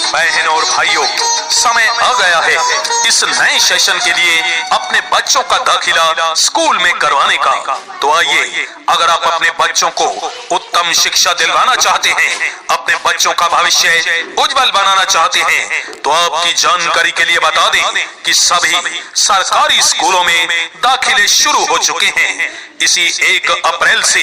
बहनों और भाइयों, समय आ गया है इस नए सेशन के लिए अपने बच्चों का दाखिला स्कूल में करवाने का। तो आइए, अगर आप अपने बच्चों को उत्तम शिक्षा दिलवाना चाहते हैं, अपने बच्चों का भविष्य उज्जवल बनाना चाहते हैं, तो आपकी जानकारी के लिए बता दें कि सभी सरकारी स्कूलों में दाखिले शुरू हो चुके हैं। इसी 1 अप्रैल से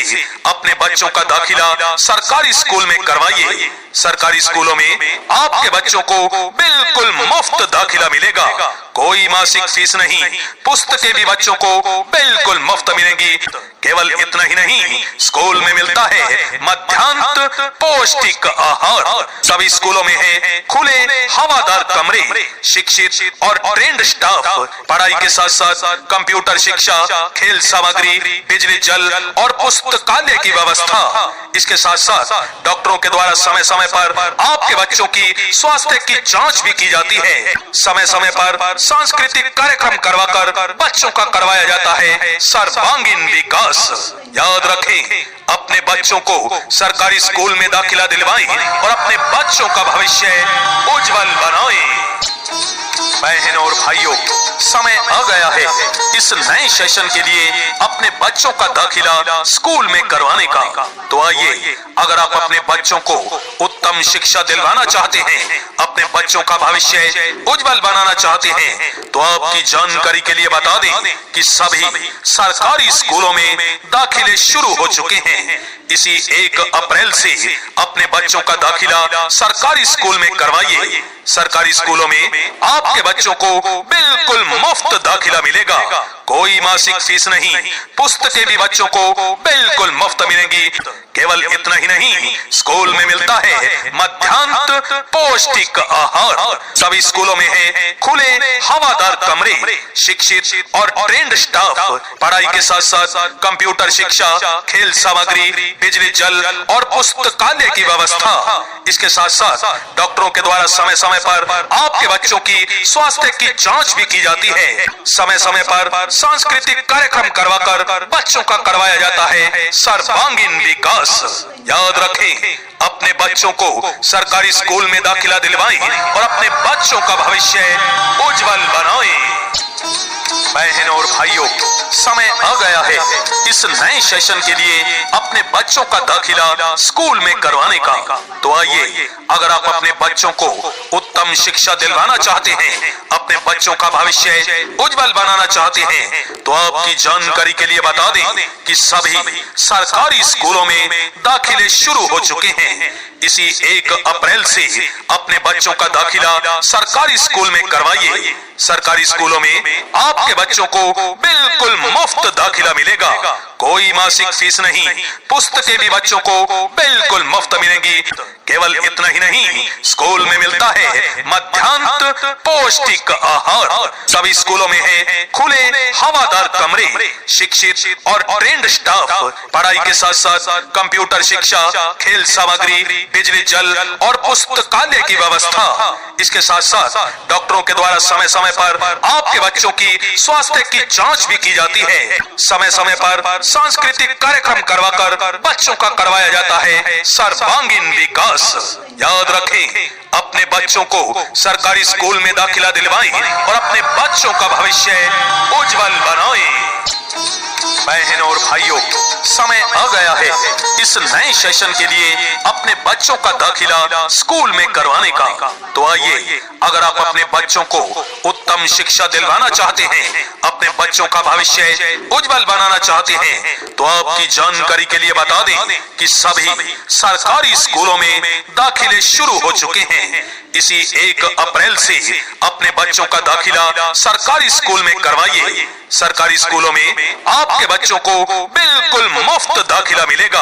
अपने बच्चों का दाखिला सरकारी स्कूल में करवाइए। सरकारी स्कूलों में आपके बच्चों को बिल्कुल मुफ्त दाखिला मिलेगा, कोई मासिक फीस नहीं, पुस्तकें भी बच्चों को बिल्कुल मुफ्त मिलेंगी। केवल इतना ही नहीं, स्कूल में मिलता है मध्याह्न पौष्टिक आहार। सभी स्कूलों में है खुले हवादार कमरे, शिक्षित और ट्रेंड स्टाफ, पढ़ाई के साथ साथ कंप्यूटर शिक्षा, खेल सामग्री, बिजली, जल और पुस्तकालय की व्यवस्था। इसके साथ साथ डॉक्टरों के द्वारा समय समय पर आपके बच्चों की स्वास्थ्य की जांच भी की जाती है। समय समय पर सांस्कृतिक कार्यक्रम करवाकर बच्चों का करवाया जाता है सर्वांगीण विकास। याद रखें, अपने बच्चों को सरकारी स्कूल में दाखिला दिलवाएं और अपने बच्चों का भविष्य उज्जवल बनाएं। बहनों और भाइयों, समय आ गया है इस नए सेशन के लिए अपने बच्चों का दाखिला स्कूल में करवाने का। तो आइए, अगर आप अपने बच्चों को उत्तम शिक्षा दिलवाना चाहते हैं, अपने बच्चों का भविष्य उज्जवल बनाना चाहते हैं, तो आपकी जानकारी के लिए बता दें कि सभी सरकारी स्कूलों में दाखिले शुरू हो चुके हैं। इसी 1 अप्रैल से अपने बच्चों का दाखिला सरकारी स्कूल में करवाइए। सरकारी स्कूलों में आपके बच्चों को बिल्कुल मुफ्त दाखिला मिलेगा, कोई मासिक फीस नहीं, पुस्तकें भी बच्चों को बिल्कुल मुफ्त मिलेंगी। केवल इतना ही नहीं, स्कूल में मिलता है मध्याह्न पौष्टिक आहार। सभी स्कूलों में है खुले हवादार कमरे, शिक्षित और ट्रेंड स्टाफ, पढ़ाई के साथ साथ कंप्यूटर शिक्षा, खेल सामग्री, बिजली, जल और पुस्तकालय की व्यवस्था। इसके साथ साथ डॉक्टरों के द्वारा समय समय पर आपके बच्चों की स्वास्थ्य की जांच भी की जाती है। समय समय पर सांस्कृतिक कार्यक्रम करवाकर बच्चों का करवाया जाता है सर्वांगीण विकास। याद रखें, अपने बच्चों को सरकारी स्कूल में दाखिला दिलवाएं और अपने बच्चों का भविष्य उज्जवल बनाएं। बहनों और भाइयों, समय आ गया है इस नए सेशन के लिए अपने बच्चों का दाखिला स्कूल में करवाने का। तो आइए, अगर आप अपने बच्चों को उत्तम शिक्षा दिलवाना चाहते हैं, अपने बच्चों का भविष्य उज्जवल बनाना चाहते हैं, तो आपकी जानकारी के लिए बता दें कि सभी सरकारी स्कूलों में दाखिले शुरू हो चुके हैं। इसी 1 अप्रैल से अपने बच्चों का दाखिला सरकारी स्कूल में करवाइए। सरकारी स्कूलों में आपके बच्चों को बिल्कुल मुफ्त दाखिला मिलेगा, कोई मासिक फीस नहीं, पुस्तकें भी बच्चों को बिल्कुल मुफ्त मिलेंगी। केवल इतना ही नहीं, स्कूल में मिलता है मध्याह्न पौष्टिक आहार। सभी स्कूलों में है खुले हवादार कमरे, शिक्षित और ट्रेंड स्टाफ, पढ़ाई के साथ साथ कंप्यूटर शिक्षा, खेल सामग्री, बिजली, जल और पुस्तकालय की व्यवस्था। इसके साथ साथ डॉक्टरों के द्वारा समय समय पर आपके बच्चों की स्वास्थ्य की जांच भी की जाती है। समय समय पर सांस्कृतिक कार्यक्रम करवाकर बच्चों का करवाया जाता है सर्वांगीण विकास। याद रखें, अपने बच्चों को सरकारी स्कूल में दाखिला दिलवाएं और अपने बच्चों का भविष्य उज्जवल बनाएं। बहनों और भाइयों, समय आ गया है इस नए सेशन के लिए अपने बच्चों का दाखिला स्कूल में करवाने का। तो आइए, अगर आप अपने बच्चों को उत्तम शिक्षा दिलवाना चाहते हैं, अपने बच्चों का भविष्य उज्जवल बनाना चाहते हैं, तो आपकी जानकारी के लिए बता दें कि सभी सरकारी स्कूलों में दाखिले शुरू हो चुके हैं। इसी 1 अप्रैल से अपने बच्चों का दाखिला सरकारी स्कूल में करवाइए। सरकारी स्कूलों में आपके बच्चों को बिल्कुल मुफ्त दाखिला मिलेगा,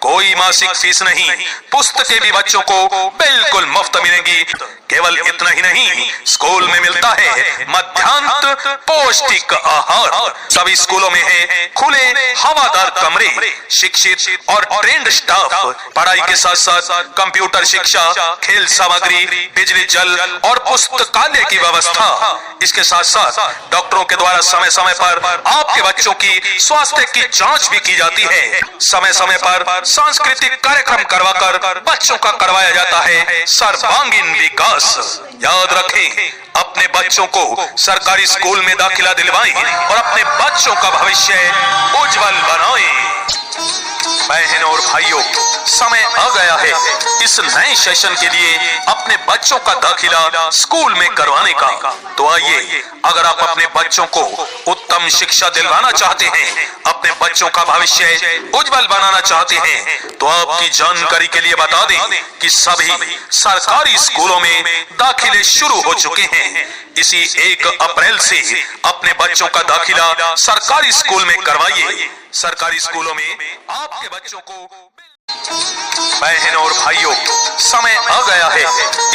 कोई मासिक फीस नहीं, पुस्तकें भी बच्चों को बिल्कुल मुफ्त मिलेंगी। केवल इतना ही नहीं, स्कूल में मिलता है मध्याह्न पौष्टिक आहार। सभी स्कूलों में है खुले हवादार कमरे, शिक्षित और ट्रेंड स्टाफ, पढ़ाई के साथ साथ कंप्यूटर शिक्षा, खेल सामग्री, बिजली, जल और पुस्तकालय की व्यवस्था। इसके साथ साथ डॉक्टरों के द्वारा समय समय पर आपके बच्चों की स्वास्थ्य की जांच भी की जाती है। समय समय पर सांस्कृतिक कार्यक्रम करवाकर बच्चों का करवाया जाता है सर्वांगीण विकास। विकास। याद रखें, अपने बच्चों को सरकारी स्कूल में दाखिला दिलवाएं और अपने बच्चों का भविष्य उज्जवल बनाएं। बहनों और भाइयों, समय आ गया है इस नए सेशन के लिए अपने बच्चों का दाखिला स्कूल में करवाने का। तो आइए, अगर आप अपने बच्चों को उत्तम शिक्षा दिलवाना चाहते हैं, अपने बच्चों का भविष्य उज्जवल बनाना चाहते हैं, तो आपकी जानकारी के लिए बता दें कि सभी सरकारी स्कूलों में दाखिले शुरू हो चुके हैं। इसी 1 अप्रैल से अपने बच्चों का दाखिला सरकारी स्कूल में करवाइए। सरकारी स्कूलों में आपके बच्चों को। बहनों और भाइयों, समय आ गया है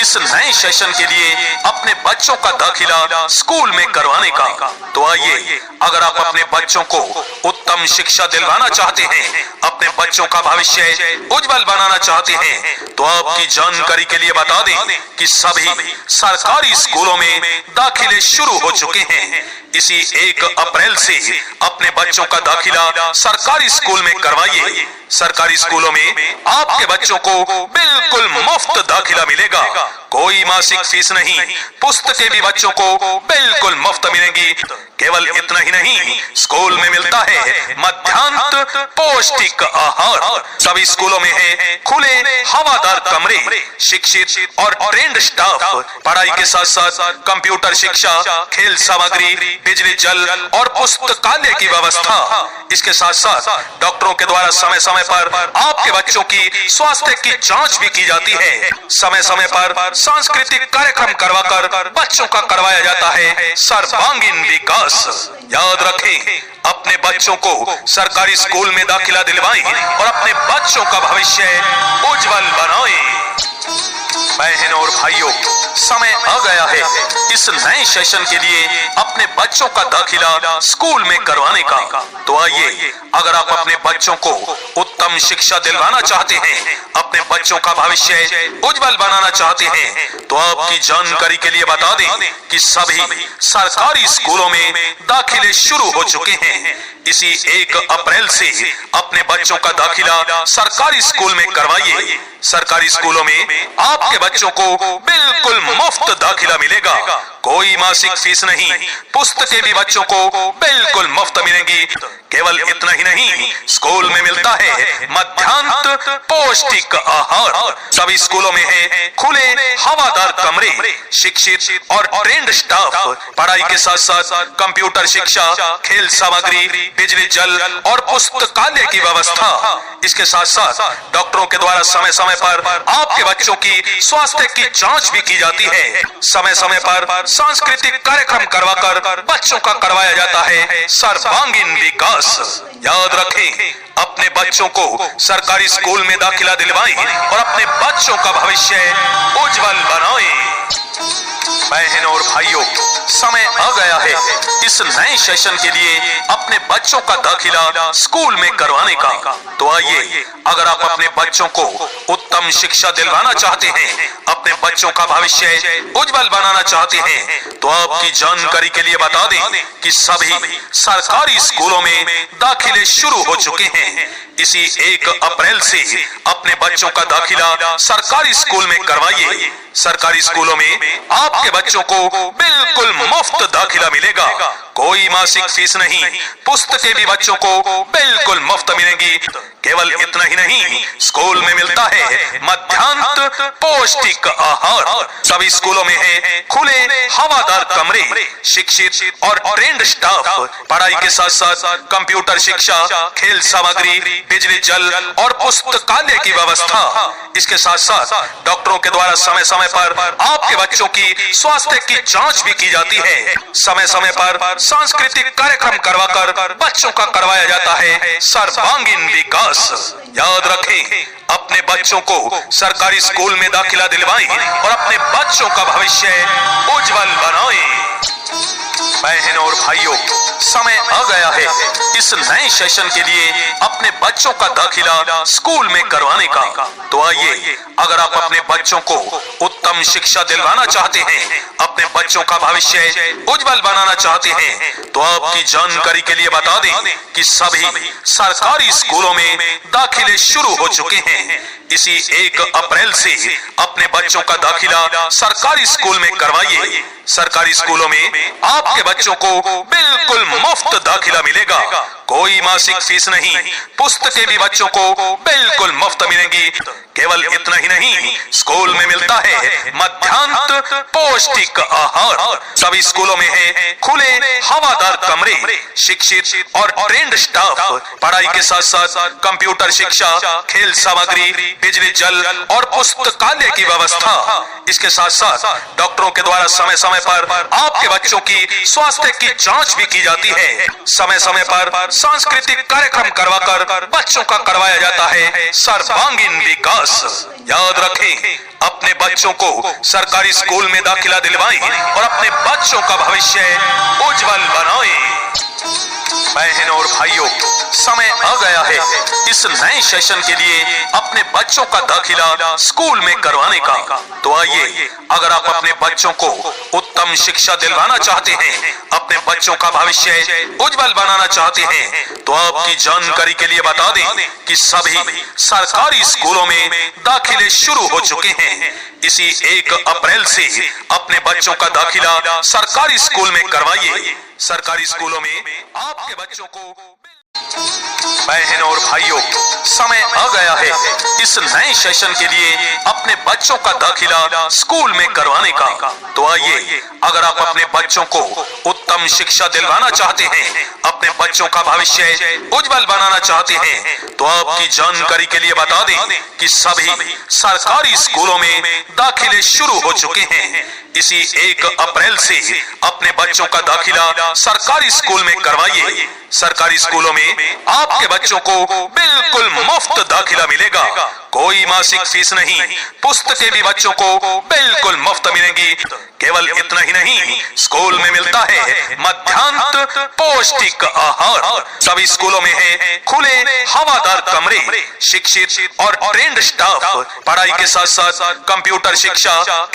इस नए सेशन के लिए अपने बच्चों का दाखिला स्कूल में करवाने का। तो आइए, अगर आप अपने बच्चों को उत्तम शिक्षा दिलवाना चाहते हैं, अपने बच्चों का भविष्य उज्जवल बनाना चाहते हैं, तो आपकी जानकारी के लिए बता दें कि सभी सरकारी स्कूलों में दाखिले शुरू हो चुके हैं। इसी 1 अप्रैल से अपने बच्चों का दाखिला सरकारी स्कूल में करवाइए। सरकारी स्कूलों में आपके बच्चों को बिल्कुल मुफ्त दाखिला मिलेगा, कोई मासिक फीस नहीं, पुस्तकें भी बच्चों को बिल्कुल मुफ्त मिलेंगी। केवल इतना ही नहीं, स्कूल में मिलता है मध्याह्न पौष्टिक आहार। सभी स्कूलों में है खुले हवादार कमरे, शिक्षित और ट्रेंड स्टाफ, पढ़ाई के साथ साथ कंप्यूटर शिक्षा, खेल सामग्री, बिजली, जल और पुस्तकालय की व्यवस्था। इसके साथ साथ डॉक्टरों के द्वारा समय समय पर आपके बच्चों की स्वास्थ्य की जांच भी की जाती है। समय समय पर सांस्कृतिक कार्यक्रम करवाकर बच्चों का करवाया जाता है सर्वांगीण विकास। याद रखें, अपने बच्चों को सरकारी स्कूल में दाखिला दिलवाएं और अपने बच्चों का भविष्य उज्जवल बनाएं। बहनों और भाइयों, समय आ गया है इस नए सेशन के लिए अपने बच्चों का दाखिला स्कूल में करवाने का। तो आइए, अगर आप अपने बच्चों को उत्तम शिक्षा दिलवाना चाहते हैं, अपने बच्चों का भविष्य उज्जवल बनाना चाहते हैं, तो आपकी जानकारी के लिए बता दें कि सभी सरकारी स्कूलों में दाखिले शुरू हो चुके हैं। इसी 1 अप्रैल से अपने बच्चों का दाखिला सरकारी स्कूल में करवाइए। सरकारी स्कूलों में आपके बच्चों को बिल्कुल मुफ्त दाखिला मिलेगा, कोई मासिक फीस नहीं, पुस्तकें भी बच्चों को बिल्कुल मुफ्त मिलेंगी। केवल इतना ही नहीं, स्कूल में मिलता है मध्याह्न पौष्टिक आहार। सभी स्कूलों में है खुले हवादार कमरे, शिक्षित और ट्रेंड स्टाफ, पढ़ाई के साथ साथ कंप्यूटर शिक्षा, खेल सामग्री, बिजली, जल और पुस्तकालय की व्यवस्था। इसके साथ साथ डॉक्टरों के द्वारा समय समय पर आपके बच्चों की स्वास्थ्य की जांच भी की जाती है। समय समय पर सांस्कृतिक कार्यक्रम करवाकर बच्चों का करवाया जाता है सर्वांगीण विकास। याद रखें, अपने बच्चों को सरकारी स्कूल में दाखिला दिलवाएं और अपने बच्चों का भविष्य उज्जवल बनाएं। बहनों और भाइयों, समय आ गया है इस नए सेशन के लिए अपने बच्चों का दाखिला स्कूल में करवाने का। तो आइए, अगर आप अपने बच्चों को उत्तम शिक्षा दिलवाना चाहते हैं, अपने बच्चों का भविष्य उज्जवल बनाना चाहते हैं, तो आपकी जानकारी के लिए बता दें कि सभी सरकारी स्कूलों में दाखिले शुरू हो चुके हैं। इसी 1 अप्रैल से अपने बच्चों का दाखिला सरकारी स्कूल में करवाइए। सरकारी स्कूलों में आपके बच्चों को बिल्कुल मुफ्त दाखिला मिलेगा, कोई मासिक फीस नहीं, पुस्तकें भी बच्चों को बिल्कुल मुफ्त मिलेंगी। केवल इतना ही नहीं, स्कूल में मिलता है मध्याह्न पौष्टिक आहार। सभी स्कूलों में है खुले हवादार कमरे, शिक्षित और ट्रेंड स्टाफ, पढ़ाई के साथ साथ कंप्यूटर शिक्षा, खेल सामग्री, बिजली, जल और पुस्तकालय की व्यवस्था। इसके साथ साथ डॉक्टरों के द्वारा समय समय पर आपके बच्चों की स्वास्थ्य की जांच भी की जाती है। समय समय पर सांस्कृतिक कार्यक्रम करवाकर बच्चों का करवाया जाता है सर्वांगीण विकास। याद रखें, अपने बच्चों को सरकारी स्कूल में दाखिला दिलवाएं और अपने बच्चों का भविष्य उज्जवल बनाएं। बहनों और भाइयों, समय आ गया है इस नए सेशन के लिए अपने बच्चों का दाखिला स्कूल में करवाने का। तो आइए, अगर आप अपने बच्चों को उत्तम शिक्षा दिलवाना चाहते हैं, अपने बच्चों का भविष्य उज्जवल बनाना चाहते हैं, तो आपकी जानकारी के लिए बता दें कि सभी सरकारी स्कूलों में दाखिले शुरू हो चुके हैं। इसी 1 अप्रैल से अपने बच्चों का दाखिला सरकारी स्कूल में करवाइए। सरकारी स्कूलों में आपके बच्चों को बिल्कुल मुफ्त दाखिला मिलेगा। कोई मासिक फीस नहीं, पुस्तकें भी बच्चों को बिल्कुल मुफ्त मिलेंगी। केवल इतना ही नहीं, स्कूल में मिलता है मध्याह्न पौष्टिक आहार। सभी स्कूलों में है खुले हवादार कमरे, शिक्षित और ट्रेंड स्टाफ, पढ़ाई के साथ साथ कंप्यूटर शिक्षा, खेल सामग्री, बिजली, जल और पुस्तकालय की व्यवस्था। इसके साथ साथ डॉक्टरों के द्वारा समय समय पर आपके बच्चों की स्वास्थ्य की जांच भी की जाती है। समय समय पर सांस्कृतिक कार्यक्रम करवाकर बच्चों का करवाया जाता है सर्वांगीण विकास। याद रखें, अपने बच्चों को सरकारी स्कूल में दाखिला दिलवाएं और अपने बच्चों का भविष्य उज्जवल बनाएं। बहनों और भाइयों, समय आ गया है इस नए सेशन के लिए अपने बच्चों का दाखिला स्कूल में करवाने का। तो आइए, अगर आप अपने बच्चों को उत्तम शिक्षा दिलवाना चाहते हैं, अपने बच्चों का भविष्य उज्जवल बनाना चाहते हैं, तो आपकी जानकारी के लिए बता दें कि सभी सरकारी स्कूलों में दाखिले शुरू हो चुके हैं। इसी 1 अप्रैल से अपने बच्चों का दाखिला सरकारी स्कूल में करवाइए। सरकारी स्कूलों में आपके बच्चों को बहनों और भाइयों, समय आ गया है इस नए सेशन के लिए अपने बच्चों का दाखिला स्कूल में करवाने का। तो आइए, अगर आप अपने बच्चों को उत्तम शिक्षा दिलवाना चाहते हैं, अपने बच्चों का भविष्य उज्जवल बनाना चाहते हैं, तो आपकी जानकारी के लिए बता दें कि सभी सरकारी स्कूलों में दाखिले शुरू हो चुके हैं। इसी 1 अप्रैल से अपने बच्चों का दाखिला सरकारी स्कूल में करवाइए। सरकारी स्कूलों में आपके बच्चों को बिल्कुल मुफ्त दाखिला मिलेगा। कोई मासिक फीस नहीं, पुस्तकें भी बच्चों को बिल्कुल मुफ्त मिलेंगी। केवल इतना ही नहीं, स्कूल में मिलता है मध्याह्न पौष्टिक आहार। सभी स्कूलों में है खुले हवादार कमरे, शिक्षित और ट्रेंड स्टाफ, पढ़ाई के साथ साथ कंप्यूटर शिक्षा,